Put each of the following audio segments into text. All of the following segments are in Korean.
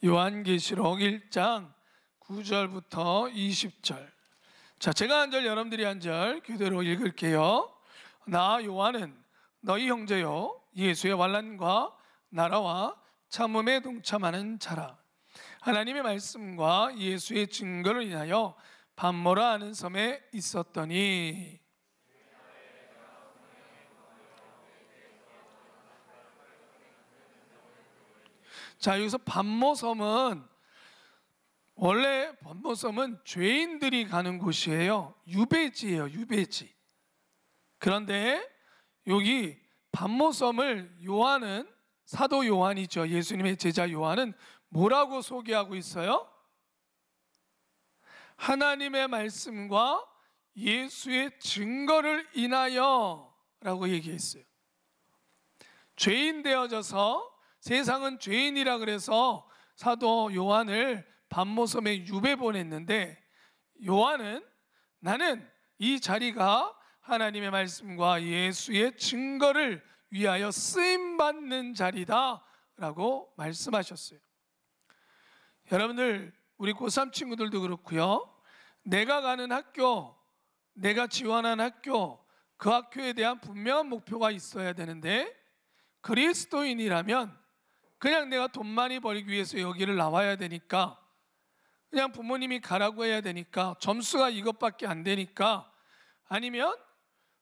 요한계시록 1장 9절부터 20절. 자, 제가 한 절, 여러분들이 한 절 그대로 읽을게요. 나 요한은 너희 형제요 예수의 환난과 나라와 참음에 동참하는 자라. 하나님의 말씀과 예수의 증거를 인하여 밤모라 하는 섬에 있었더니. 자, 여기서 밤모섬은 원래 밤모섬은 죄인들이 가는 곳이에요. 유배지예요, 유배지. 그런데 여기 밤모섬을 요한은, 사도 요한이죠, 예수님의 제자 요한은 뭐라고 소개하고 있어요? 하나님의 말씀과 예수의 증거를 인하여 라고 얘기했어요. 죄인 되어져서, 세상은 죄인이라 그래서 사도 요한을 밤모섬에 유배 보냈는데, 요한은 나는 이 자리가 하나님의 말씀과 예수의 증거를 위하여 쓰임받는 자리다 라고 말씀하셨어요. 여러분들, 우리 고3 친구들도 그렇고요, 내가 가는 학교, 내가 지원한 학교, 그 학교에 대한 분명한 목표가 있어야 되는데, 그리스도인이라면 그냥 내가 돈 많이 벌기 위해서 여기를 나와야 되니까, 그냥 부모님이 가라고 해야 되니까, 점수가 이것밖에 안 되니까, 아니면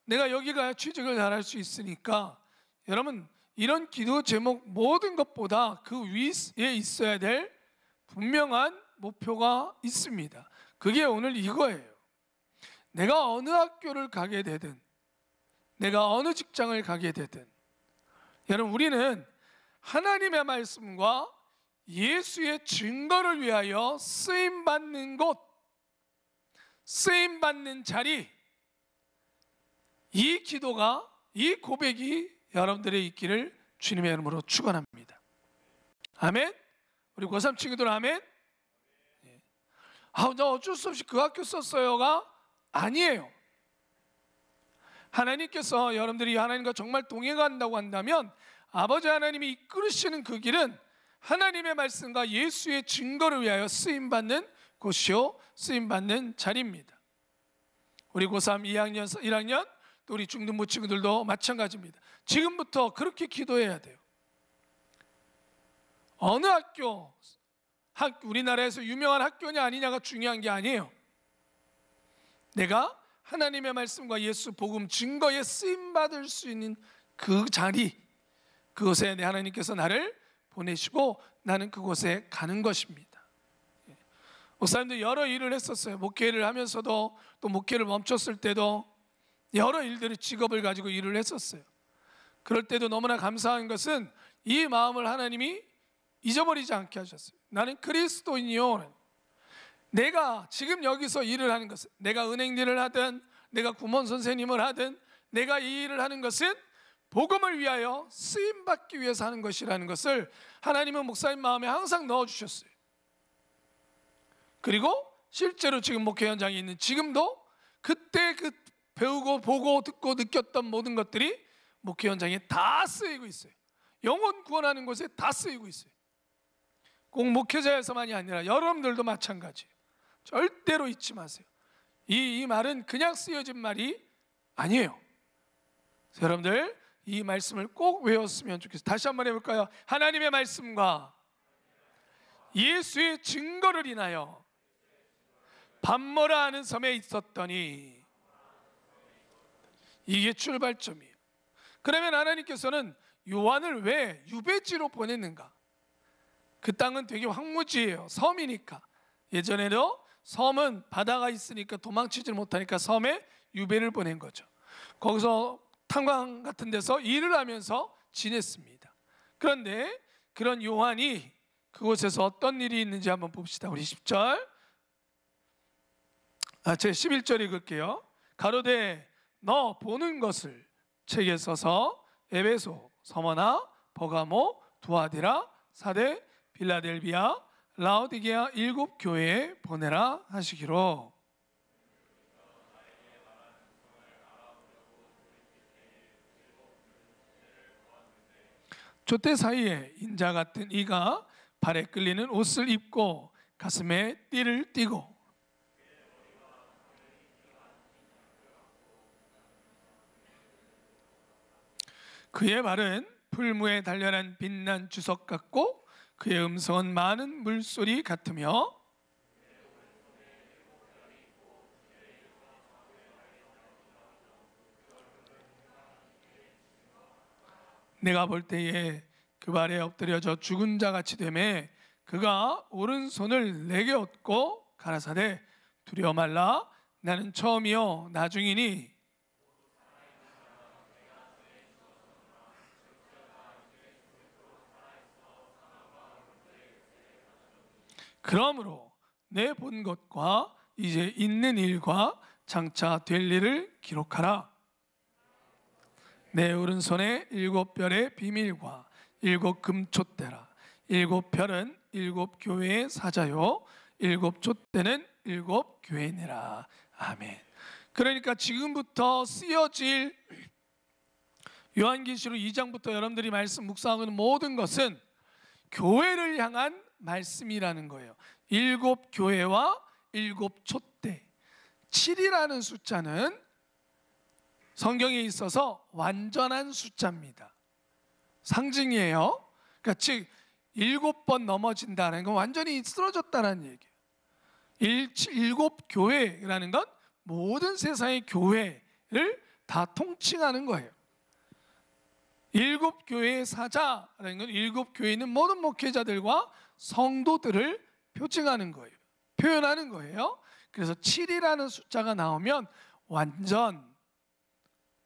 내가 여기 가야 취직을 잘할 수 있으니까, 여러분, 이런 기도 제목 모든 것보다 그 위에 있어야 될 분명한 목표가 있습니다. 그게 오늘 이거예요. 내가 어느 학교를 가게 되든, 내가 어느 직장을 가게 되든, 여러분, 우리는 하나님의 말씀과 예수의 증거를 위하여 쓰임받는 곳, 쓰임받는 자리, 이 기도가, 이 고백이 여러분들의 있기를 주님의 이름으로 축원합니다. 아멘. 우리 고3 친구들 아멘. 나 어쩔 수 없이 그 학교 썼어요가 아니에요. 하나님께서 여러분들이 하나님과 정말 동행한다고 한다면 아버지 하나님이 이끌으시는 그 길은 하나님의 말씀과 예수의 증거를 위하여 쓰임받는 곳이요, 쓰임받는 자리입니다. 우리 고3 2학년, 1학년, 또 우리 중등부 친구들도 마찬가지입니다. 지금부터 그렇게 기도해야 돼요. 어느 학교, 우리나라에서 유명한 학교냐 아니냐가 중요한 게 아니에요. 내가 하나님의 말씀과 예수 복음 증거에 쓰임받을 수 있는 그 자리, 그곳에 내 하나님께서 나를 보내시고 나는 그곳에 가는 것입니다. 목사님도 여러 일을 했었어요. 목회를 하면서도, 또 목회를 멈췄을 때도 여러 일들을, 직업을 가지고 일을 했었어요. 그럴 때도 너무나 감사한 것은 이 마음을 하나님이 잊어버리지 않게 하셨어요. 나는 그리스도인이요. 내가 지금 여기서 일을 하는 것은, 내가 은행 일을 하든 내가 구몬 선생님을 하든 내가 이 일을 하는 것은 복음을 위하여 쓰임받기 위해서 하는 것이라는 것을 하나님은 목사님 마음에 항상 넣어주셨어요. 그리고 실제로 지금 목회 현장에 있는 지금도 그때 그 배우고 보고 듣고 느꼈던 모든 것들이 목회 현장에 다 쓰이고 있어요. 영혼 구원하는 곳에 다 쓰이고 있어요. 꼭 목회자에서만이 아니라 여러분들도 마찬가지예요. 절대로 잊지 마세요. 이 말은 그냥 쓰여진 말이 아니에요. 여러분들 이 말씀을 꼭 외웠으면 좋겠어요. 다시 한번 해볼까요? 하나님의 말씀과 예수의 증거를 인하여 밤모라 하는 섬에 있었더니. 이게 출발점이에요. 그러면 하나님께서는 요한을 왜 유배지로 보냈는가? 그 땅은 되게 황무지예요. 섬이니까. 예전에도 섬은 바다가 있으니까 도망치지 못하니까 섬에 유배를 보낸 거죠. 거기서 탄광 같은 데서 일을 하면서 지냈습니다. 그런데 그런 요한이 그곳에서 어떤 일이 있는지 한번 봅시다. 우리 10절, 제 11절 읽을게요. 가로되 너 보는 것을 책에 써서 에베소, 서머나, 버가모, 두아디라, 사데, 빌라델비아, 라오디게아 7 교회에 보내라 하시기로. 조때 사이에 인자 같은 이가 발에 끌리는 옷을 입고 가슴에 띠를 띠고 그의 발은 풀무에 단련한 빛난 주석 같고 그의 음성은 많은 물소리 같으며 내가 볼 때에 그 발에 엎드려져 죽은 자같이 되매 그가 오른손을 내게 얻고 가라사대 두려워 말라 나는 처음이요 나중이니 그러므로 내 본 것과 이제 있는 일과 장차 될 일을 기록하라. 내 오른손에 7별의 비밀과 7금촛대라. 7별은 7교회의 사자요 7촛대는 7교회니라. 아멘. 그러니까 지금부터 쓰여질 요한계시록 2장부터 여러분들이 말씀 묵상하는 모든 것은 교회를 향한 말씀이라는 거예요. 7교회와 7촛대. 7이라는 숫자는 성경에 있어서 완전한 숫자입니다. 상징이에요. 그러니까 즉 7번 넘어진다는 건 완전히 쓰러졌다는 얘기예요. 7교회라는 건 모든 세상의 교회를 다 통칭하는 거예요. 7교회의 사자라는 건 7교회에 있는 모든 목회자들과 성도들을 표징하는 거예요. 표현하는 거예요. 그래서 7이라는 숫자가 나오면 완전,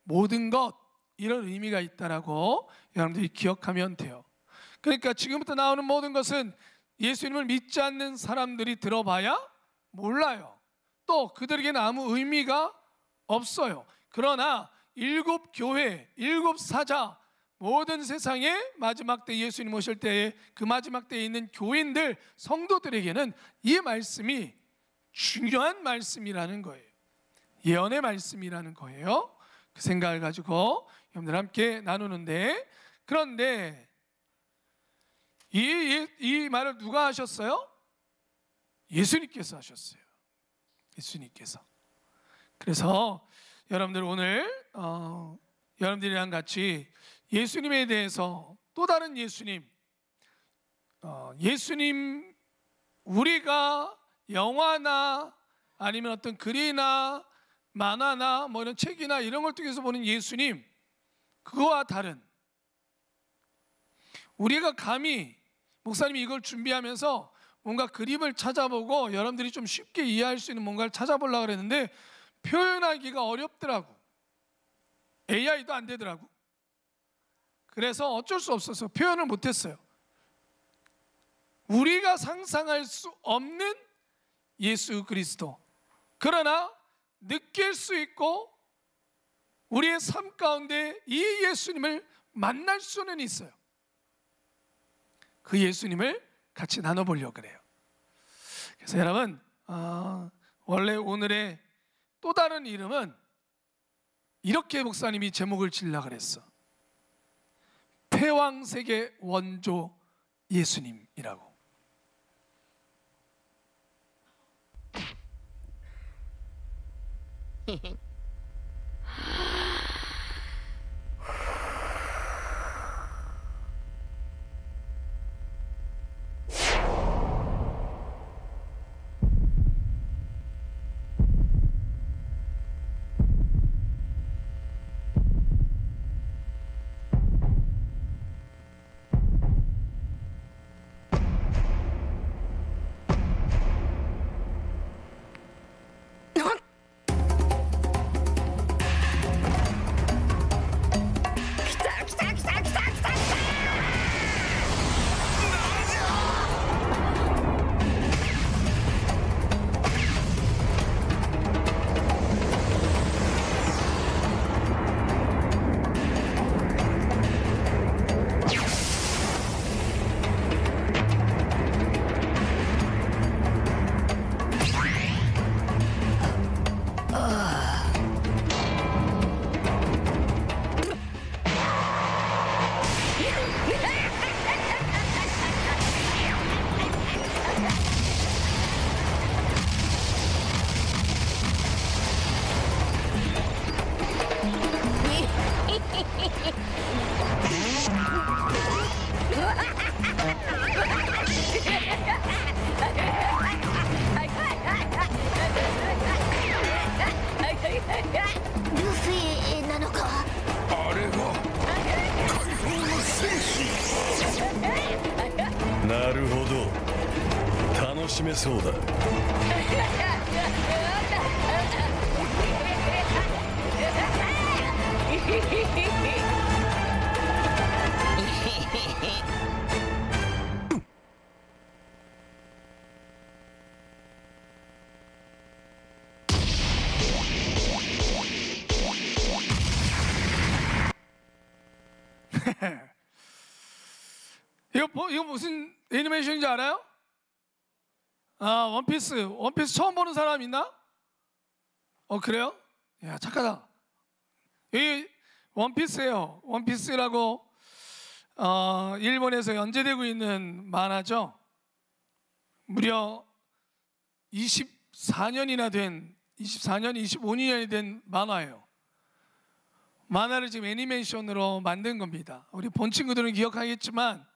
모든 것, 이런 의미가 있다라고 여러분들이 기억하면 돼요. 그러니까 지금부터 나오는 모든 것은 예수님을 믿지 않는 사람들이 들어봐야 몰라요. 또 그들에게는 아무 의미가 없어요. 그러나 7교회, 7사자, 모든 세상에 마지막 때 예수님 오실 때에 그 마지막 때에 있는 교인들, 성도들에게는 이 말씀이 중요한 말씀이라는 거예요. 예언의 말씀이라는 거예요. 그 생각을 가지고 여러분들 함께 나누는데, 그런데 이 말을 누가 하셨어요? 예수님께서 하셨어요. 예수님께서. 그래서 여러분들 오늘 여러분들이랑 같이 예수님에 대해서, 또 다른 예수님, 예수님, 우리가 영화나 아니면 어떤 글이나 만화나 뭐 이런 책이나 이런 걸 통해서 보는 예수님, 그거와 다른, 우리가 감히, 목사님이 이걸 준비하면서 뭔가 그림을 찾아보고 여러분들이 좀 쉽게 이해할 수 있는 뭔가를 찾아보려고 그랬는데 표현하기가 어렵더라고. AI도 안 되더라고. 그래서 어쩔 수 없어서 표현을 못했어요. 우리가 상상할 수 없는 예수 그리스도, 그러나 느낄 수 있고 우리의 삶 가운데 이 예수님을 만날 수는 있어요. 그 예수님을 같이 나눠보려고 그래요. 그래서 여러분, 원래 오늘의 또 다른 이름은 이렇게 목사님이 제목을 지으려고 그랬어. 폐왕세계 원조 예수님이라고. なるほど楽しめそうだ。이거 무슨 애니메이션인지 알아요? 아, 원피스 처음 보는 사람 있나? 그래요? 야, 착하다. 이 원피스예요. 원피스라고 일본에서 연재되고 있는 만화죠. 무려 24년, 25년이 된 만화예요. 만화를 지금 애니메이션으로 만든 겁니다. 우리 본 친구들은 기억하겠지만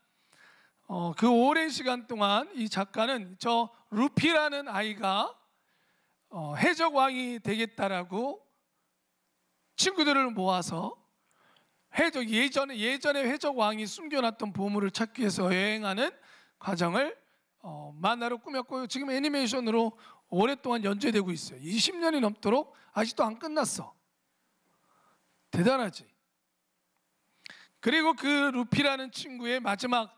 그 오랜 시간 동안 이 작가는 저 루피라는 아이가 해적왕이 되겠다라고 친구들을 모아서 예전에 해적왕이 숨겨놨던 보물을 찾기 위해서 여행하는 과정을 만화로 꾸몄고 지금 애니메이션으로 오랫동안 연재되고 있어요. 20년이 넘도록 아직도 안 끝났어. 대단하지. 그리고 그 루피라는 친구의 마지막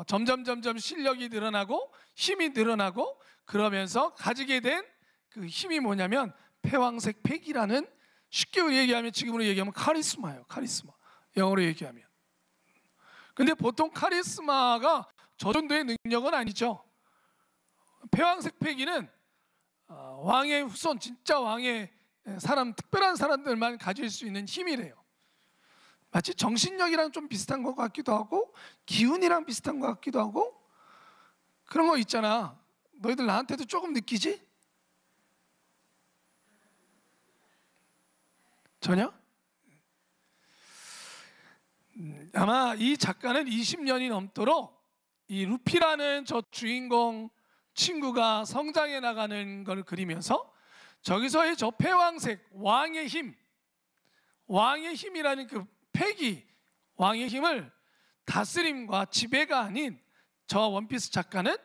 점점 실력이 늘어나고 힘이 늘어나고 그러면서 가지게 된 그 힘이 뭐냐면 패왕색 패기라는, 쉽게 얘기하면 지금으로 얘기하면 카리스마예요. 카리스마. 영어로 얘기하면. 근데 보통 카리스마가 저 정도의 능력은 아니죠. 패왕색 패기는 왕의 후손, 진짜 왕의 특별한 사람들만 가질 수 있는 힘이래요. 마치 정신력이랑 좀 비슷한 것 같기도 하고 기운이랑 비슷한 것 같기도 하고 그런 거 있잖아. 너희들 나한테도 조금 느끼지? 전혀? 아마 이 작가는 20년이 넘도록 이 루피라는 저 주인공 친구가 성장해 나가는 걸 그리면서 저기서의 저 패왕색 왕의 힘이라는 그 패기, 왕의 힘을 다스림과 지배가 아닌 저 원피스 작가는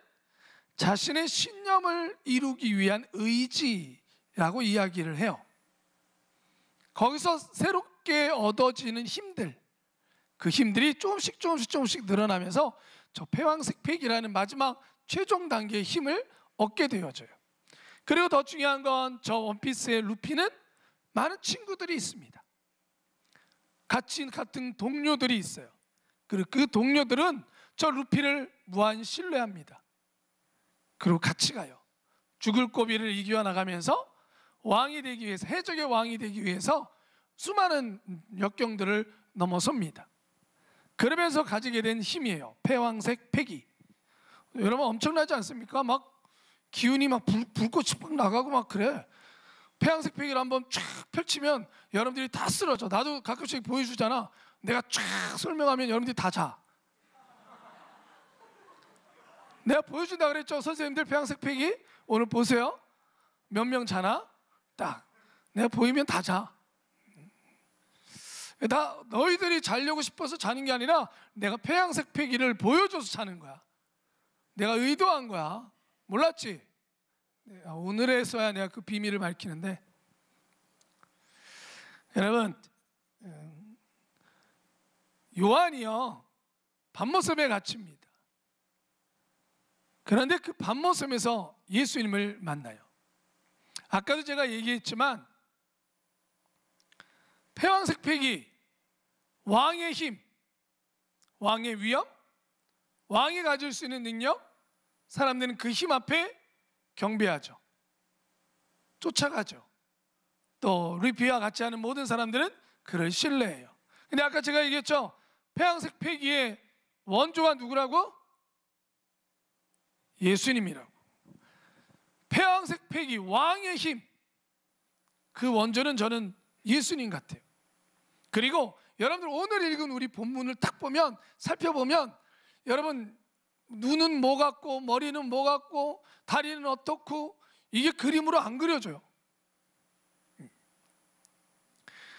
자신의 신념을 이루기 위한 의지라고 이야기를 해요. 거기서 새롭게 얻어지는 힘들, 그 힘들이 조금씩 늘어나면서 저 패왕색 패기라는 마지막 최종 단계의 힘을 얻게 되어져요. 그리고 더 중요한 건 저 원피스의 루피는 많은 친구들이 있습니다. 같은 동료들이 있어요. 그리고 그 동료들은 저 루피를 무한 신뢰합니다. 그리고 같이 가요. 죽을 고비를 이겨 나가면서 왕이 되기 위해서, 해적의 왕이 되기 위해서 수많은 역경들을 넘어섭니다. 그러면서 가지게 된 힘이에요. 패왕색 패기. 여러분 엄청나지 않습니까? 막 기운이 막 불꽃이 막 나가고 막 그래. 패왕색 패기를 한번 쫙 펼치면 여러분들이 다 쓰러져. 나도 가끔씩 보여주잖아. 내가 쫙 설명하면 여러분들이 다 자. 내가 보여준다 그랬죠. 선생님들 패왕색 패기 오늘 보세요. 몇 명 자나? 딱 내가 보이면 다 자. 너희들이 자려고 싶어서 자는 게 아니라 내가 패왕색 패기를 보여줘서 자는 거야. 내가 의도한 거야. 몰랐지? 오늘에서야 내가 그 비밀을 밝히는데, 여러분 요한이요 밤모섬에 갇힙니다. 그런데 그 밤모섬에서 예수님을 만나요. 아까도 제가 얘기했지만 패왕색 패기, 왕의 힘, 왕의 위엄, 왕이 가질 수 있는 능력, 사람들은 그 힘 앞에 경배하죠. 쫓아가죠. 또 루피와 같이 하는 모든 사람들은 그를 신뢰해요. 근데 아까 제가 얘기했죠. 패왕색 패기의 원조가 누구라고? 예수님이라고. 패왕색 패기, 왕의 힘, 그 원조는 저는 예수님 같아요. 그리고 여러분들 오늘 읽은 우리 본문을 딱 보면, 살펴보면 여러분 눈은 뭐 같고 머리는 뭐 같고 다리는 어떻고 이게 그림으로 안 그려져요.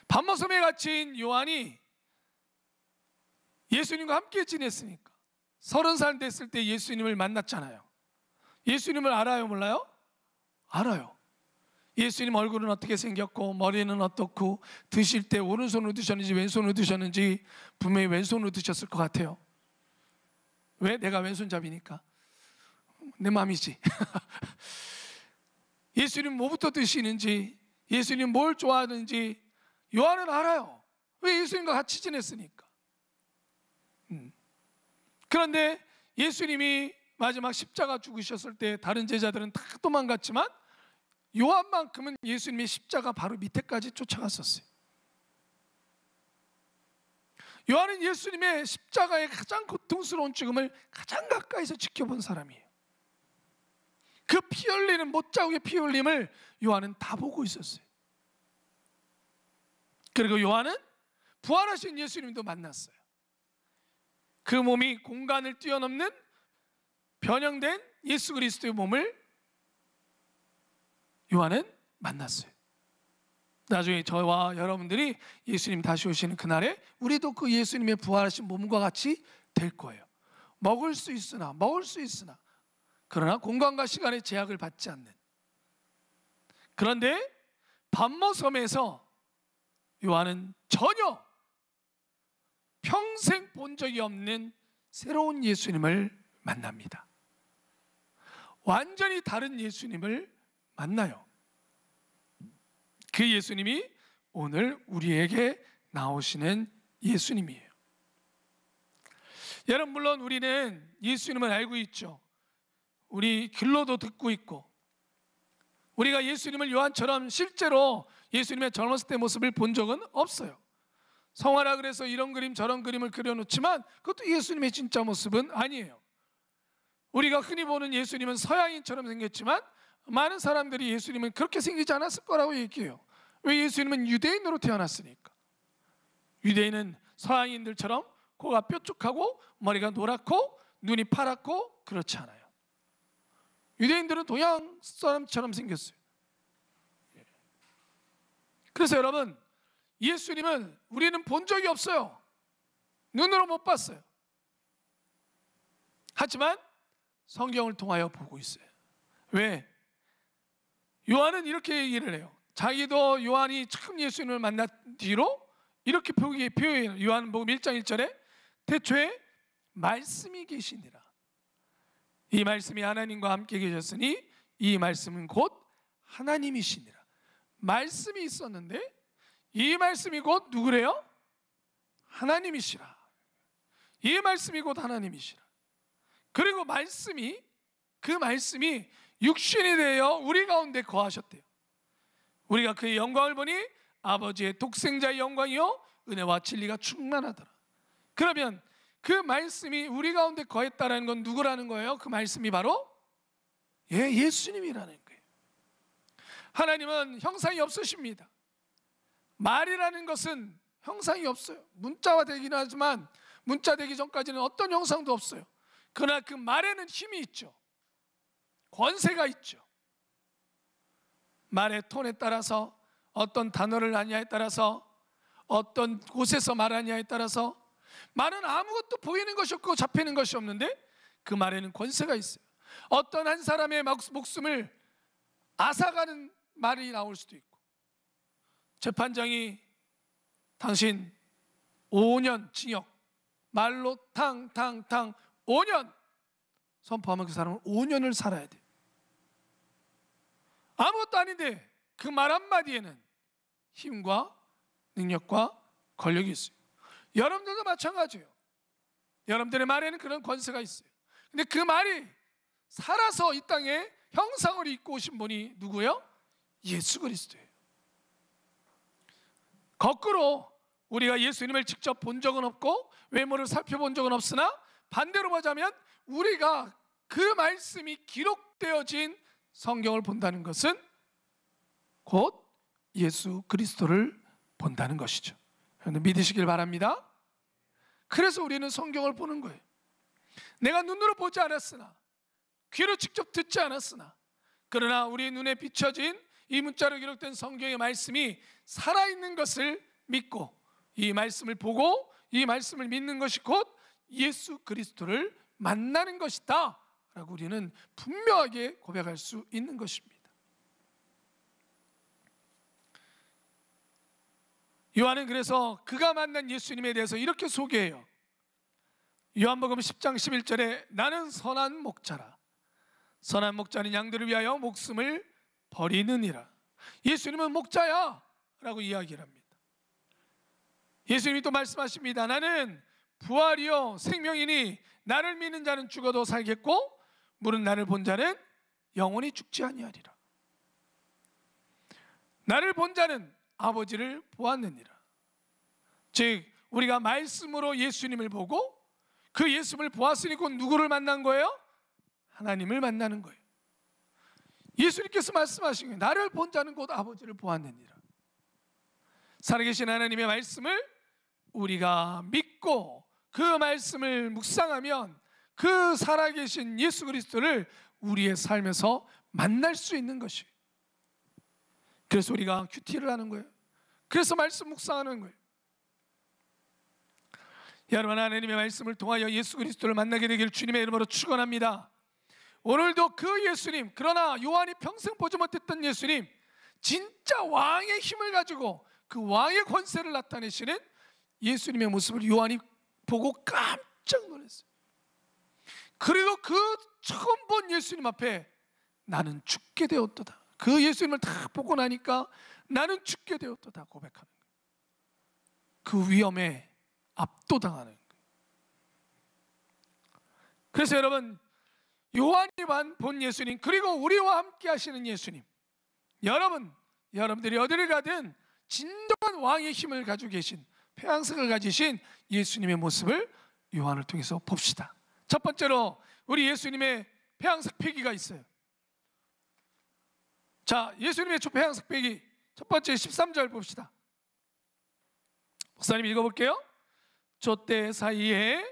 밤모섬에 갇힌 요한이 예수님과 함께 지냈으니까 30살 됐을 때 예수님을 만났잖아요. 예수님을 알아요, 몰라요? 알아요. 예수님 얼굴은 어떻게 생겼고 머리는 어떻고 드실 때 오른손으로 드셨는지 왼손으로 드셨는지 분명히 왼손으로 드셨을 것 같아요. 왜? 내가 왼손잡이니까. 내 맘이지. 예수님 뭐부터 드시는지, 예수님 뭘 좋아하는지 요한은 알아요. 왜? 예수님과 같이 지냈으니까. 그런데 예수님이 마지막 십자가 죽으셨을 때 다른 제자들은 다 도망갔지만 요한만큼은 예수님의 십자가 바로 밑에까지 쫓아갔었어요. 요한은 예수님의 십자가의 가장 고통스러운 죽음을 가장 가까이서 지켜본 사람이에요. 그 피 흘리는, 못자국의 피 흘림을 요한은 다 보고 있었어요. 그리고 요한은 부활하신 예수님도 만났어요. 그 몸이 공간을 뛰어넘는 변형된 예수 그리스도의 몸을 요한은 만났어요. 나중에 저와 여러분들이 예수님 다시 오시는 그날에 우리도 그 예수님의 부활하신 몸과 같이 될 거예요. 먹을 수 있으나 그러나 공간과 시간의 제약을 받지 않는. 그런데 반모섬에서 요한은 전혀 평생 본 적이 없는 새로운 예수님을 만납니다. 완전히 다른 예수님을 만나요. 그 예수님이 오늘 우리에게 나오시는 예수님이에요. 여러분, 물론 우리는 예수님을 알고 있죠. 우리 길로도 듣고 있고, 우리가 예수님을 요한처럼 실제로 예수님의 젊었을 때 모습을 본 적은 없어요. 성화라 그래서 이런 그림 저런 그림을 그려놓지만 그것도 예수님의 진짜 모습은 아니에요. 우리가 흔히 보는 예수님은 서양인처럼 생겼지만 많은 사람들이 예수님은 그렇게 생기지 않았을 거라고 얘기해요. 왜? 예수님은 유대인으로 태어났으니까. 유대인은 서양인들처럼 코가 뾰족하고 머리가 노랗고 눈이 파랗고 그렇지 않아요. 유대인들은 동양 사람처럼 생겼어요. 그래서 여러분, 예수님은 우리는 본 적이 없어요. 눈으로 못 봤어요. 하지만 성경을 통하여 보고 있어요. 왜? 요한은 이렇게 얘기를 해요. 자기도 요한이 처음 예수님을 만난 뒤로 이렇게 표현해요. 요한복음 1장 1절에 태초에 말씀이 계시니라. 이 말씀이 하나님과 함께 계셨으니 이 말씀은 곧 하나님이시니라. 말씀이 있었는데 이 말씀이 곧 누구래요? 하나님이시라. 이 말씀이 곧 하나님이시라. 그리고 그 말씀이 육신이 되어 우리 가운데 거하셨대요. 우리가 그의 영광을 보니 아버지의 독생자의 영광이요 은혜와 진리가 충만하더라. 그러면 그 말씀이 우리 가운데 거했다는 건 누구라는 거예요? 그 말씀이 바로 예수님이라는 거예요. 하나님은 형상이 없으십니다. 말이라는 것은 형상이 없어요. 문자화 되긴 하지만 문자 되기 전까지는 어떤 형상도 없어요. 그러나 그 말에는 힘이 있죠. 권세가 있죠. 말의 톤에 따라서, 어떤 단어를 하냐에 따라서, 어떤 곳에서 말하냐에 따라서, 말은 아무것도 보이는 것이 없고 잡히는 것이 없는데 그 말에는 권세가 있어요. 어떤 한 사람의 목숨을 앗아가는 말이 나올 수도 있고, 재판장이 당신 5년 징역, 말로 탕탕탕 5년 선포하면 그 사람은 5년을 살아야 돼. 아무것도 아닌데 그 말 한마디에는 힘과 능력과 권력이 있어요. 여러분들도 마찬가지예요. 여러분들의 말에는 그런 권세가 있어요. 근데 그 말이 살아서 이 땅에 형상을 입고 오신 분이 누구예요? 예수 그리스도예요. 거꾸로 우리가 예수님을 직접 본 적은 없고 외모를 살펴본 적은 없으나 반대로 보자면 우리가 그 말씀이 기록되어진 성경을 본다는 것은 곧 예수 그리스도를 본다는 것이죠. 믿으시길 바랍니다. 그래서 우리는 성경을 보는 거예요. 내가 눈으로 보지 않았으나, 귀로 직접 듣지 않았으나, 그러나 우리 눈에 비춰진 이 문자로 기록된 성경의 말씀이 살아있는 것을 믿고 이 말씀을 보고 이 말씀을 믿는 것이 곧 예수 그리스도를 만나는 것이다 라고 우리는 분명하게 고백할 수 있는 것입니다. 요한은 그래서 그가 만난 예수님에 대해서 이렇게 소개해요. 요한복음 10장 11절에 나는 선한 목자라. 선한 목자는 양들을 위하여 목숨을 버리느니라. 예수님은 목자야 라고 이야기를 합니다. 예수님이 또 말씀하십니다. 나는 부활이요 생명이니 나를 믿는 자는 죽어도 살겠고 물은 나를 본 자는 영원히 죽지 아니하리라. 나를 본 자는 아버지를 보았느니라. 즉 우리가 말씀으로 예수님을 보고 그 예수님을 보았으니 곧 누구를 만난 거예요? 하나님을 만나는 거예요. 예수님께서 말씀하신 거예요. 나를 본 자는 곧 아버지를 보았느니라. 살아계신 하나님의 말씀을 우리가 믿고 그 말씀을 묵상하면 그 살아계신 예수 그리스도를 우리의 삶에서 만날 수 있는 것이에요. 그래서 우리가 큐티를 하는 거예요. 그래서 말씀 묵상하는 거예요. 여러분, 하나님의 말씀을 통하여 예수 그리스도를 만나게 되기를 주님의 이름으로 축원합니다. 오늘도 그 예수님, 그러나 요한이 평생 보지 못했던 예수님, 진짜 왕의 힘을 가지고 그 왕의 권세를 나타내시는 예수님의 모습을 요한이 보고 깜짝 놀랐어요. 그리고 그 처음 본 예수님 앞에 나는 죽게 되었도다. 그 예수님을 다 보고 나니까 나는 죽게 되었도다 고백하는 거예요. 그 위험에 압도당하는 거예요. 그래서 여러분, 요한이 본 예수님, 그리고 우리와 함께 하시는 예수님, 여러분들이 어디를 가든 진정한 왕의 힘을 가지고 계신, 폐양석을 가지신 예수님의 모습을 요한을 통해서 봅시다. 첫 번째로 우리 예수님의 폐양석 패기가 있어요. 자, 예수님의 폐양석 패기 첫 번째 13절 봅시다. 목사님 읽어볼게요. 촛대 사이에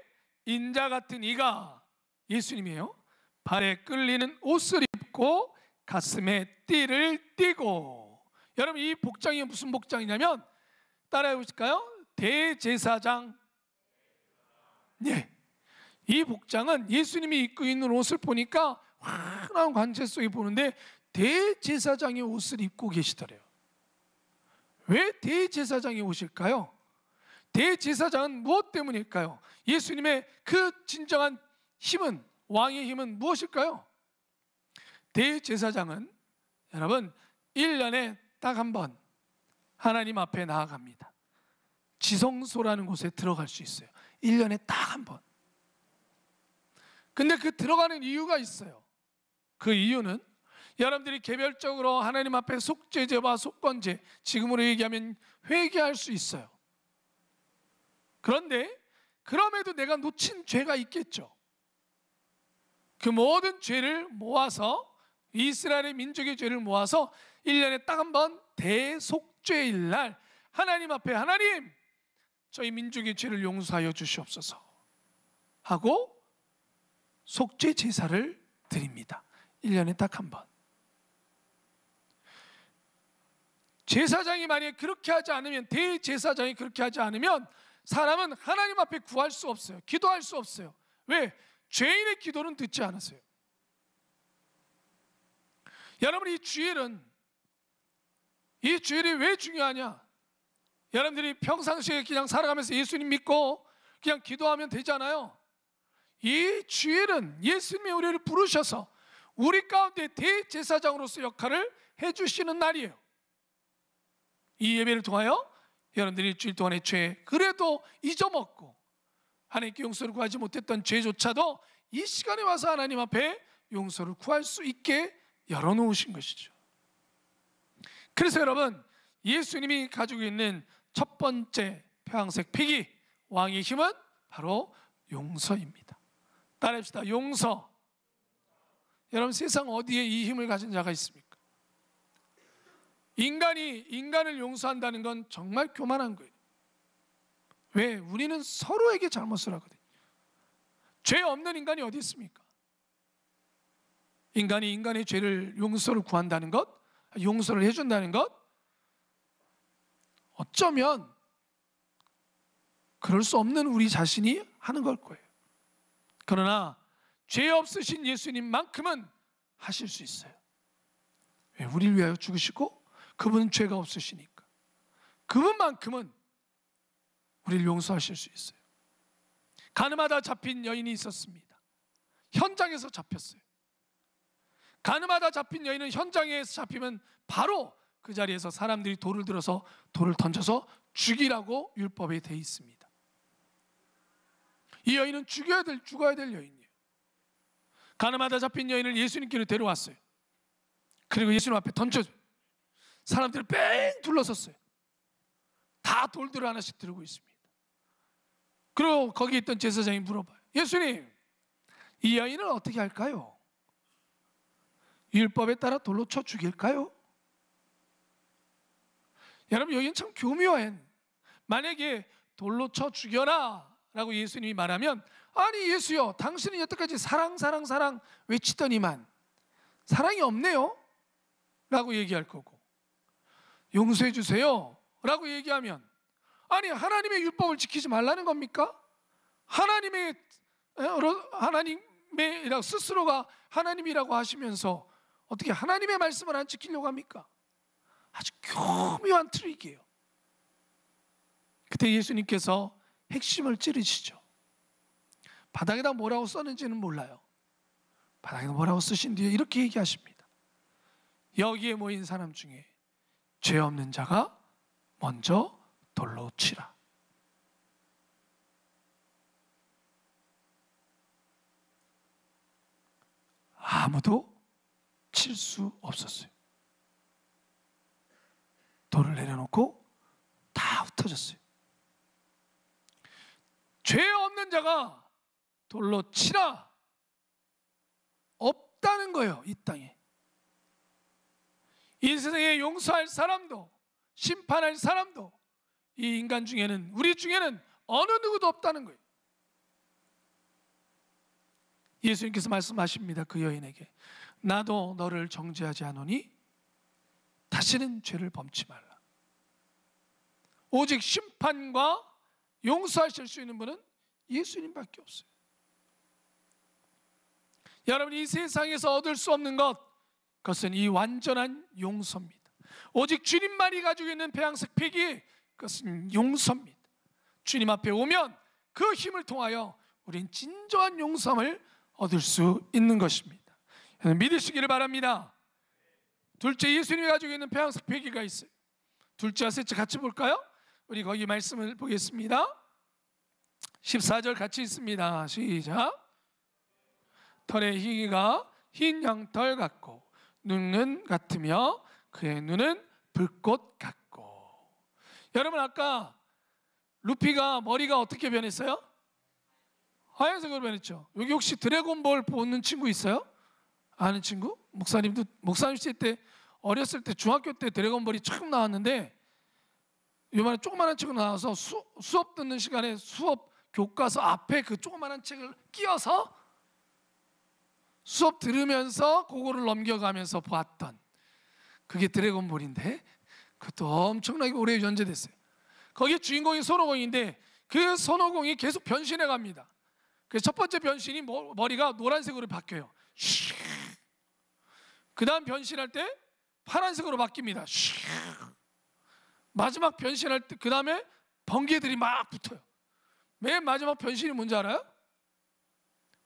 인자 같은 이가, 예수님이에요, 발에 끌리는 옷을 입고 가슴에 띠를 띠고. 여러분, 이 복장이 무슨 복장이냐면, 따라해 보실까요? 대제사장. 예, 이 복장은 예수님이 입고 있는 옷을 보니까 환한 관제 속에 보는데 대제사장의 옷을 입고 계시더래요. 왜 대제사장의 옷일까요? 대제사장은 무엇 때문일까요? 예수님의 그 진정한 힘은, 왕의 힘은 무엇일까요? 대제사장은 여러분 1년에 딱 한 번 하나님 앞에 나아갑니다. 지성소라는 곳에 들어갈 수 있어요. 1년에 딱 한 번. 근데 그 들어가는 이유가 있어요. 그 이유는 여러분들이 개별적으로 하나님 앞에 속죄제와 속건제, 지금으로 얘기하면 회개할 수 있어요. 그런데 그럼에도 내가 놓친 죄가 있겠죠. 그 모든 죄를 모아서, 이스라엘의 민족의 죄를 모아서 1년에 딱 한 번 대속죄일 날 하나님 앞에, 하나님 저희 민족의 죄를 용서하여 주시옵소서 하고 속죄 제사를 드립니다. 1년에 딱 한 번. 제사장이 만약에 그렇게 하지 않으면, 대제사장이 그렇게 하지 않으면 사람은 하나님 앞에 구할 수 없어요. 기도할 수 없어요. 왜? 죄인의 기도는 듣지 않았어요. 여러분, 이 주일은, 이 주일이 왜 중요하냐? 여러분들이 평상시에 그냥 살아가면서 예수님 믿고 그냥 기도하면 되잖아요. 이 주일은 예수님이 우리를 부르셔서 우리 가운데 대제사장으로서 역할을 해주시는 날이에요. 이 예배를 통하여 여러분들이 일주일 동안의 죄, 그래도 잊어먹고 하나님께 용서를 구하지 못했던 죄조차도 이 시간에 와서 하나님 앞에 용서를 구할 수 있게 열어놓으신 것이죠. 그래서 여러분, 예수님이 가지고 있는 첫 번째 평색 패기, 왕의 힘은 바로 용서입니다. 따라합시다. 용서. 여러분, 세상 어디에 이 힘을 가진 자가 있습니까? 인간이 인간을 용서한다는 건 정말 교만한 거예요. 왜? 우리는 서로에게 잘못을 하거든요. 죄 없는 인간이 어디 있습니까? 인간이 인간의 죄를 용서를 구한다는 것, 용서를 해준다는 것, 어쩌면 그럴 수 없는 우리 자신이 하는 걸 거예요. 그러나 죄 없으신 예수님만큼은 하실 수 있어요. 왜? 우리를 위하여 죽으시고 그분은 죄가 없으시니까 그분만큼은 우리를 용서하실 수 있어요. 가늠하다 잡힌 여인이 있었습니다. 현장에서 잡혔어요. 가늠하다 잡힌 여인은 현장에서 잡히면 바로 그 자리에서 사람들이 돌을 들어서 돌을 던져서 죽이라고 율법에 되어 있습니다. 이 여인은 죽어야 될 여인이에요. 가늠하다 잡힌 여인을 예수님께로 데려왔어요. 그리고 예수님 앞에 던져줘요. 사람들이 뺑 둘러섰어요. 다 돌들을 하나씩 들고 있습니다. 그리고 거기 있던 제사장이 물어봐요. 예수님, 이 여인을 어떻게 할까요? 율법에 따라 돌로 쳐 죽일까요? 여러분, 여기는 참 교묘한, 만약에 돌로 쳐 죽여라 라고 예수님이 말하면, 아니 예수여, 당신은 여태까지 사랑 외치더니만 사랑이 없네요 라고 얘기할 거고, 용서해 주세요 라고 얘기하면, 아니 하나님의 율법을 지키지 말라는 겁니까? 하나님의 스스로가 하나님이라고 하시면서 어떻게 하나님의 말씀을 안 지키려고 합니까? 아주 교묘한 트릭이에요. 그때 예수님께서 핵심을 찌르시죠. 바닥에다 뭐라고 썼는지는 몰라요. 바닥에다 뭐라고 쓰신 뒤에 이렇게 얘기하십니다. 여기에 모인 사람 중에 죄 없는 자가 먼저 돌로 치라. 아무도 칠 수 없었어요. 돌을 내려놓고 다 흩어졌어요. 죄 없는 자가 돌로 치라. 없다는 거예요. 이 땅에. 이 세상에 용서할 사람도 심판할 사람도 이 인간 중에는, 우리 중에는 어느 누구도 없다는 거예요. 예수님께서 말씀하십니다. 그 여인에게, 나도 너를 정죄하지 않으니 다시는 죄를 범치 말라. 오직 심판과 용서하실 수 있는 분은 예수님밖에 없어요. 여러분, 이 세상에서 얻을 수 없는 것, 그것은 이 완전한 용서입니다. 오직 주님만이 가지고 있는 배양석 패기, 그것은 용서입니다. 주님 앞에 오면 그 힘을 통하여 우린 진정한 용서를 얻을 수 있는 것입니다. 믿으시기를 바랍니다. 둘째, 예수님이 가지고 있는 배양석 패기가 있어요. 둘째와 셋째 같이 볼까요? 우리 거기 말씀을 보겠습니다. 14절 같이 있습니다. 시작. 털의 희기가 흰 양털 같고 눈은 같으며 그의 눈은 불꽃 같고. 여러분, 아까 루피가 머리가 어떻게 변했어요? 하얀색으로 변했죠. 여기 혹시 드래곤볼 보는 친구 있어요? 아는 친구? 목사님 시절 때, 어렸을 때 중학교 때 드래곤볼이 처음 나왔는데 요만한 조그만한 책으로 나와서 수업 듣는 시간에 수업 교과서 앞에 그 조그만한 책을 끼워서 수업 들으면서 그거를 넘겨가면서 봤던, 그게 드래곤볼인데 그것도 엄청나게 오래 연재됐어요. 거기에 주인공이 손오공인데 그 손오공이 계속 변신해 갑니다. 그래서 첫 번째 변신이 머리가 노란색으로 바뀌어요. 그 다음 변신할 때 파란색으로 바뀝니다. 마지막 변신할 때 그 다음에 번개들이 막 붙어요. 맨 마지막 변신이 뭔지 알아요?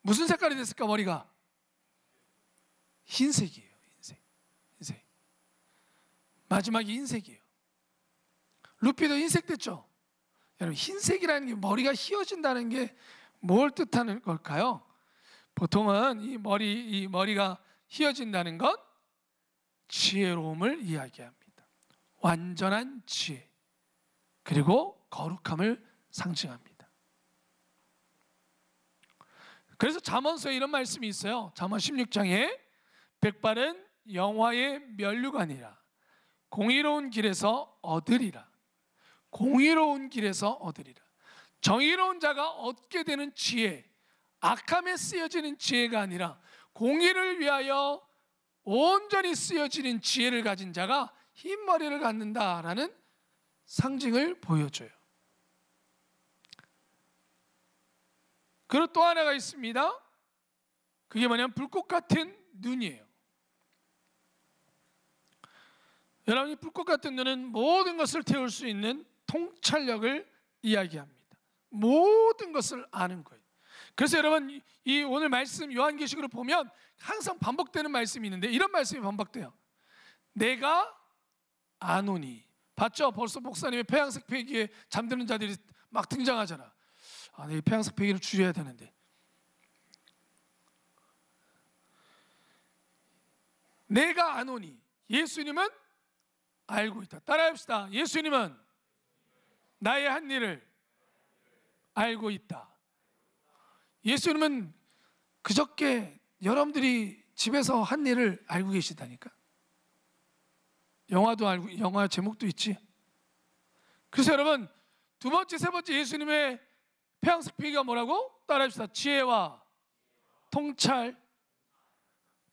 무슨 색깔이 됐을까? 머리가 흰색이에요. 흰색. 마지막이 흰색이에요. 루피도 흰색 됐죠? 여러분, 흰색이라는 게, 머리가 휘어진다는 게 뭘 뜻하는 걸까요? 보통은 이 머리가 휘어진다는 것, 지혜로움을 이야기합니다. 완전한 지혜, 그리고 거룩함을 상징합니다. 그래서 잠언서에 이런 말씀이 있어요. 잠언 16장에 백발은 영화의 면류관이라 공의로운 길에서 얻으리라. 공의로운 길에서 얻으리라. 정의로운 자가 얻게 되는 지혜, 악함에 쓰여지는 지혜가 아니라 공의를 위하여 온전히 쓰여지는 지혜를 가진 자가 흰 머리를 갖는다라는 상징을 보여줘요. 그리고 또 하나가 있습니다. 그게 뭐냐면 불꽃 같은 눈이에요. 여러분이 불꽃 같은 눈은 모든 것을 태울 수 있는 통찰력을 이야기합니다. 모든 것을 아는 거예요. 그래서 여러분 이 오늘 말씀 요한계시록을 보면 항상 반복되는 말씀이 있는데 이런 말씀이 반복돼요. 내가 아노니. 봤죠? 벌써 목사님의 폐양색 폐기에 잠드는 자들이 막 등장하잖아. 아, 내 폐양색 폐기를 줄여야 되는데. 내가 아노니. 예수님은 알고 있다. 따라합시다. 예수님은 나의 한 일을 알고 있다. 예수님은 그저께 여러분들이 집에서 한 일을 알고 계시다니까. 영화도 알고, 영화 제목도 있지. 그래서 여러분 두 번째, 세 번째 예수님의 폐양색 폐기가 뭐라고? 따라합시다. 지혜와 통찰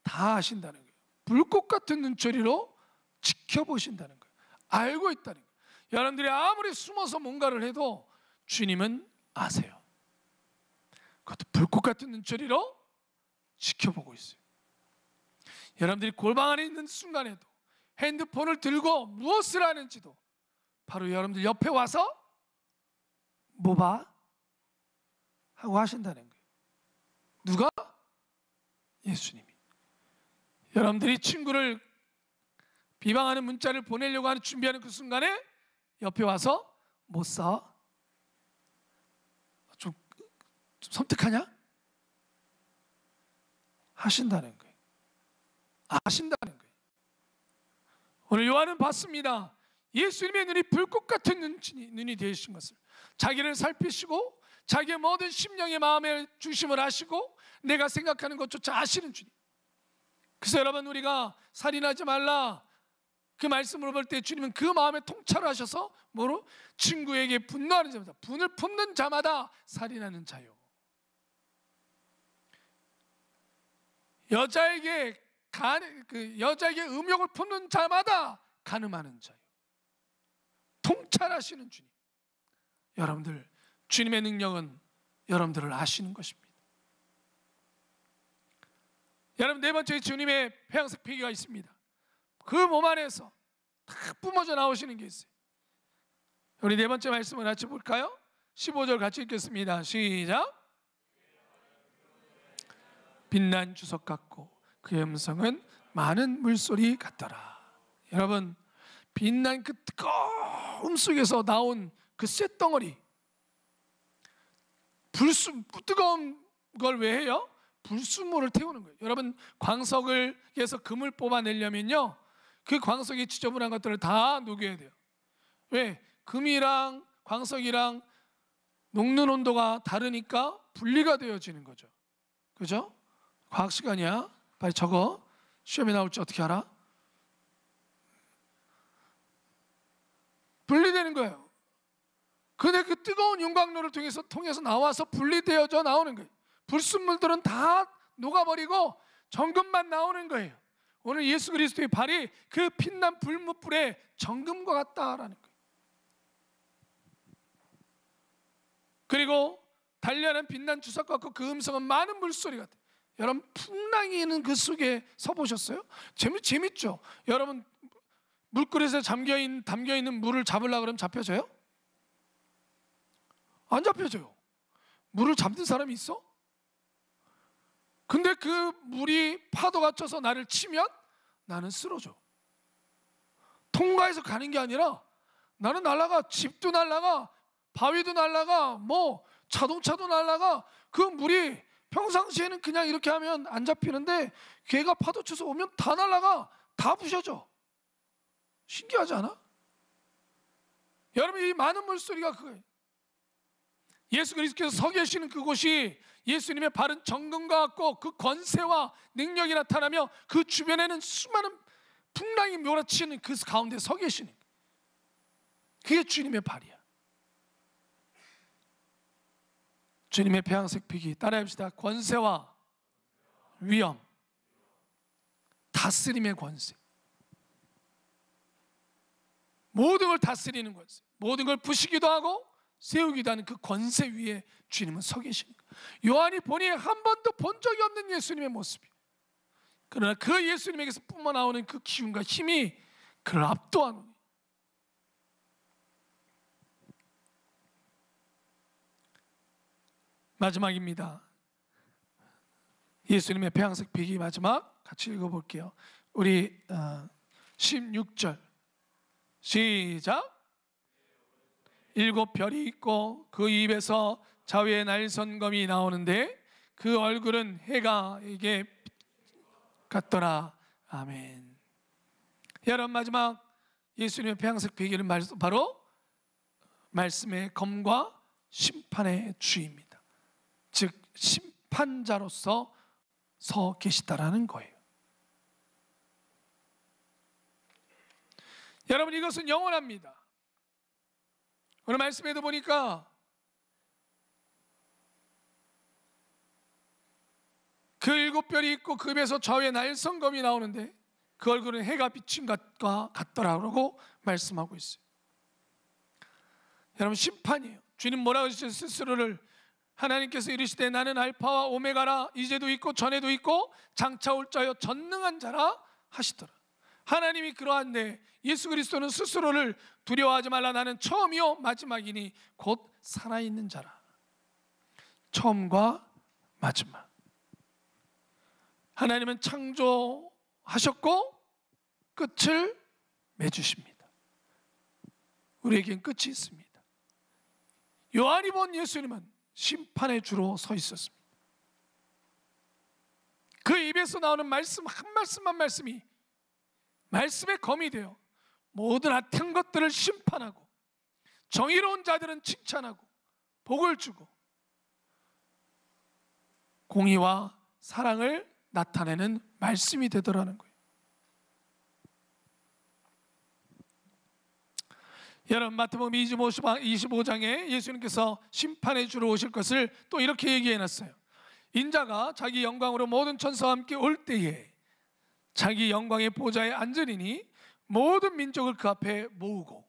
다 아신다는 거예요. 불꽃 같은 눈초리로 지켜보신다는 거예요. 알고 있다는 거예요. 여러분들이 아무리 숨어서 뭔가를 해도 주님은 아세요. 그것도 불꽃 같은 눈초리로 지켜보고 있어요. 여러분들이 골방 안에 있는 순간에도 핸드폰을 들고 무엇을 하는지도 바로 여러분들 옆에 와서 뭐 봐? 하고 하신다는 거예요. 누가? 예수님이. 여러분들이 친구를 비방하는 문자를 보내려고 하는 준비하는 그 순간에 옆에 와서 못 써? 좀 섬뜩하냐? 하신다는 거예요. 아신다는 거예요. 오늘 요한은 봤습니다. 예수님의 눈이 불꽃 같은 눈이 되신 것을. 자기를 살피시고 자기의 모든 심령의 마음의 중심을 아시고 내가 생각하는 것조차 아시는 주님. 그래서 여러분 우리가 살인하지 말라 그 말씀을 볼 때 주님은 그 마음에 통찰을 하셔서 뭐로? 친구에게 분노하는 자마다, 분을 품는 자마다 살인하는 자요. 여자에게 음욕을 품는 자마다 간음하는 자요. 통찰하시는 주님. 여러분들 주님의 능력은 여러분들을 아시는 것입니다. 여러분 네 번째 주님의 폐양색 폐기가 있습니다. 그 몸 안에서 다 뿜어져 나오시는 게 있어요. 우리 네 번째 말씀을 같이 볼까요? 15절 같이 읽겠습니다. 시작. 빛난 주석 같고 그의 음성은 많은 물소리 같더라. 여러분 빛난 그 뜨거움 속에서 나온 그 쇳덩어리, 뜨거운 걸 왜 해요? 불순물을 태우는 거예요. 여러분 광석에서 금을 뽑아내려면요 그 광석이 지저분한 것들을 다 녹여야 돼요. 왜? 금이랑 광석이랑 녹는 온도가 다르니까 분리가 되어지는 거죠. 그죠? 과학 시간이야. 빨리 적어. 시험에 나올지 어떻게 알아? 분리되는 거예요. 근데 그 뜨거운 윤곽로를 통해서 나와서 분리되어져 나오는 거예요. 불순물들은 다 녹아버리고 정금만 나오는 거예요. 오늘 예수 그리스도의 발이 그 빛난 불뭇불의 정금과 같다라는 거예요. 그리고 단련한 빛난 주석 같고 그 음성은 많은 물소리 같아요. 여러분 풍랑이 있는 그 속에 서보셨어요? 재밌죠? 여러분 물그릇에 담겨있는 물을 잡으려고 그러면 잡혀져요? 안 잡혀져요. 물을 잡는 사람이 있어? 근데 그 물이 파도가 쳐서 나를 치면 나는 쓰러져. 통과해서 가는 게 아니라 나는 날아가. 집도 날아가, 바위도 날아가, 뭐 자동차도 날아가. 그 물이 평상시에는 그냥 이렇게 하면 안 잡히는데 걔가 파도 쳐서 오면 다 날아가, 다 부셔져. 신기하지 않아? 여러분 이 많은 물소리가 그거예요. 예수 그리스도께서 서 계시는 그곳이 예수님의 바른 정금과 같고 그 권세와 능력이 나타나며 그 주변에는 수많은 풍랑이 몰아치는 그 가운데 서 계시는 그게 주님의 발이야. 주님의 폐양색 피기 따라합시다. 권세와 위엄, 다스림의 권세, 모든 걸 다스리는 권세, 모든 걸 부시기도 하고 세우기도 하는 그 권세 위에 주님은 서 계십니다. 요한이 보니 한 번도 본 적이 없는 예수님의 모습이에요. 그러나 그 예수님에게서 뿜어나오는 그 기운과 힘이 그를 압도하노니 마지막입니다. 예수님의 배양석 비기 마지막 같이 읽어볼게요. 우리 16절 시작. 7별이 있고 그 입에서 자위의 날선검이 나오는데 그 얼굴은 해가 에게 같더라. 아멘. 여러분, 마지막 예수님의 배양석 비기는 바로 말씀의 검과 심판의 주입니다. 즉 심판자로서 서 계시다라는 거예요. 여러분, 이것은 영원합니다. 오늘 말씀에도 보니까 그 7별이 있고 그 입에서 좌우의 날선검이 나오는데 그 얼굴은 해가 비친 것과 같더라고 말씀하고 있어요. 여러분, 심판이에요. 주님 뭐라고 하셨어요? 스스로를 하나님께서 이르시되 나는 알파와 오메가라, 이제도 있고 전에도 있고 장차 올 자여 전능한 자라 하시더라. 하나님이 그러한데 예수 그리스도는 스스로를 두려워하지 말라, 나는 처음이요 마지막이니 곧 살아있는 자라. 처음과 마지막. 하나님은 창조하셨고 끝을 맺으십니다. 우리에겐 끝이 있습니다. 요한이 본 예수님은 심판의 주로 서 있었습니다. 그 입에서 나오는 말씀 한 말씀 한 말씀이 말씀의 검이 되어 모든 악한 것들을 심판하고 정의로운 자들은 칭찬하고 복을 주고 공의와 사랑을 나타내는 말씀이 되더라는 거예요. 여러분, 마태복음 25장에 예수님께서 심판의 주로 오실 것을 또 이렇게 얘기해 놨어요. 인자가 자기 영광으로 모든 천사와 함께 올 때에 자기 영광의 보좌에 앉으리니 모든 민족을 그 앞에 모으고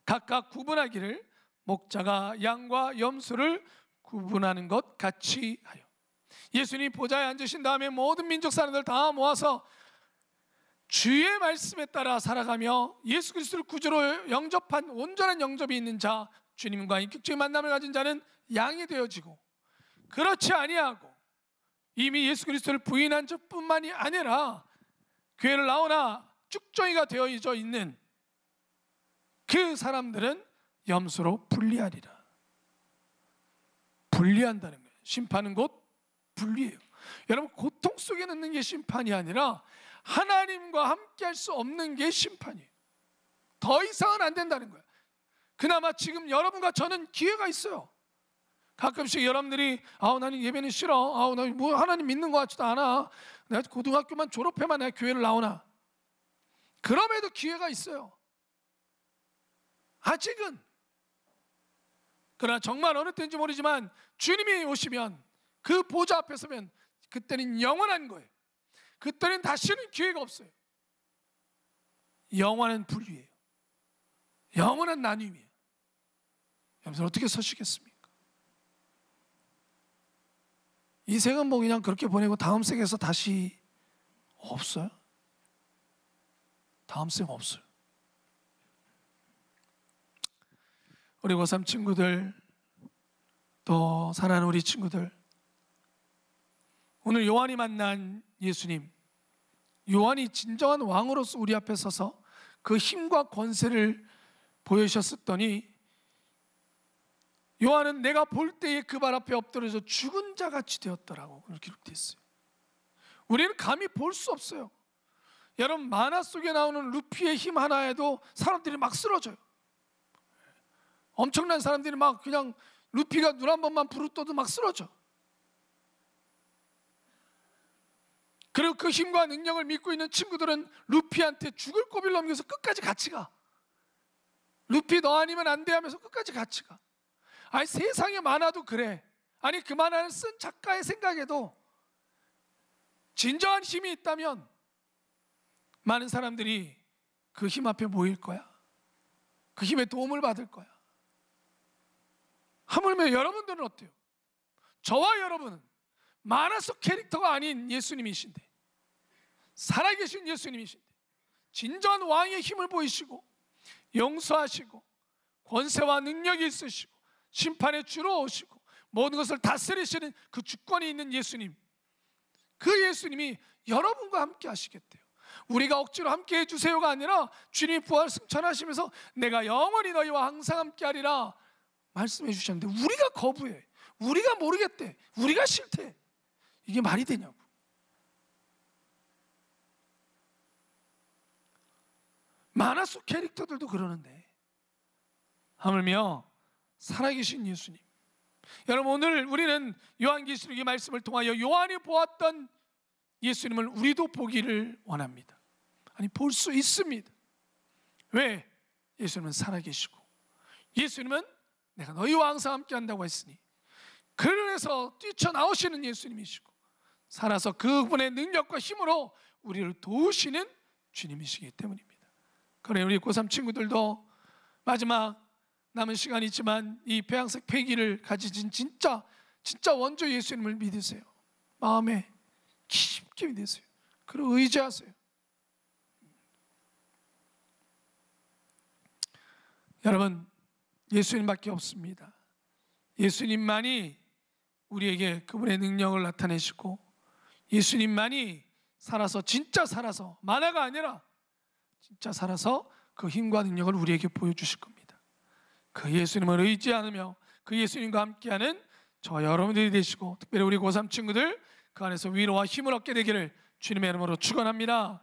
각각 구분하기를 목자가 양과 염소를 구분하는 것 같이 하여. 예수님이 보좌에 앉으신 다음에 모든 민족 사람들 다 모아서 주의 말씀에 따라 살아가며 예수 그리스도를 구주로 영접한 온전한 영접이 있는 자, 주님과 인격적인 만남을 가진 자는 양이 되어지고, 그렇지 아니하고 이미 예수 그리스도를 부인한 자뿐만이 아니라 교회를 나오나 쭉정이가 되어져 있는 그 사람들은 염소로 분리하리라. 분리한다는 거예요. 심판은 곧 분리예요. 여러분, 고통 속에 넣는 게 심판이 아니라 하나님과 함께 할 수 없는 게 심판이에요. 더 이상은 안 된다는 거예요. 그나마 지금 여러분과 저는 기회가 있어요. 가끔씩 여러분들이 나는 예배는 싫어, 나 뭐 하나님 믿는 것 같지도 않아, 내가 고등학교만 졸업해만 내가 교회를 나오나. 그럼에도 기회가 있어요. 아직은. 그러나 정말 어느 때인지 모르지만 주님이 오시면 그 보좌 앞에 서면 그때는 영원한 거예요. 그때는 다시는 기회가 없어요. 영원한 분리예요. 영원한 나눔이에요. 여러분, 어떻게 서시겠습니까? 이 생은 뭐 그냥 그렇게 보내고 다음 생에서 다시 없어요? 다음 생 없어요. 우리 고3 친구들, 또 사랑하는 우리 친구들, 오늘 요한이 만난 예수님, 요한이 진정한 왕으로서 우리 앞에 서서 그 힘과 권세를 보여주셨더니 요한은 내가 볼 때에 그 발 앞에 엎드려서 죽은 자같이 되었더라고 그렇게 기록되어 있어요. 우리는 감히 볼 수 없어요. 여러분, 만화 속에 나오는 루피의 힘 하나에도 사람들이 막 쓰러져요. 엄청난 사람들이 막 그냥 루피가 눈 한 번만 부릅떠도 막 쓰러져. 그리고 그 힘과 능력을 믿고 있는 친구들은 루피한테 죽을 고비를 넘겨서 끝까지 같이 가. 루피 너 아니면 안 돼 하면서 끝까지 같이 가. 아니, 세상의 만화도 그래. 아니, 그 만화를 쓴 작가의 생각에도 진정한 힘이 있다면 많은 사람들이 그 힘 앞에 모일 거야. 그 힘에 도움을 받을 거야. 하물며 여러분들은 어때요? 저와 여러분은 만화 속 캐릭터가 아닌 예수님이신데, 살아계신 예수님이신데, 진정한 왕의 힘을 보이시고 용서하시고 권세와 능력이 있으시고 심판의 주로 오시고 모든 것을 다스리시는 그 주권이 있는 예수님, 그 예수님이 여러분과 함께 하시겠대요. 우리가 억지로 함께 해주세요가 아니라 주님이 부활 승천하시면서 내가 영원히 너희와 항상 함께 하리라 말씀해 주셨는데, 우리가 거부해, 우리가 모르겠대, 우리가 싫대. 이게 말이 되냐고. 만화 속 캐릭터들도 그러는데 하물며 살아계신 예수님. 여러분, 오늘 우리는 요한계시록의 말씀을 통하여 요한이 보았던 예수님을 우리도 보기를 원합니다. 아니, 볼 수 있습니다. 왜? 예수님은 살아계시고, 예수님은 내가 너희와 항상 함께 한다고 했으니, 그래서 뛰쳐나오시는 예수님이시고 살아서 그분의 능력과 힘으로 우리를 도우시는 주님이시기 때문입니다. 그래, 우리 고3 친구들도 마지막 남은 시간이 있지만 이 배양색 패기를 가지신 진짜 원조 예수님을 믿으세요. 마음에 깊게 믿으세요. 그리고 의지하세요. 여러분, 예수님밖에 없습니다. 예수님만이 우리에게 그분의 능력을 나타내시고, 예수님만이 살아서, 진짜 살아서, 만화가 아니라 진짜 살아서 그 힘과 능력을 우리에게 보여주실 겁니다. 그 예수님을 의지하며 그 예수님과 함께하는 저와 여러분들이 되시고, 특별히 우리 고3 친구들 그 안에서 위로와 힘을 얻게 되기를 주님의 이름으로 축원합니다.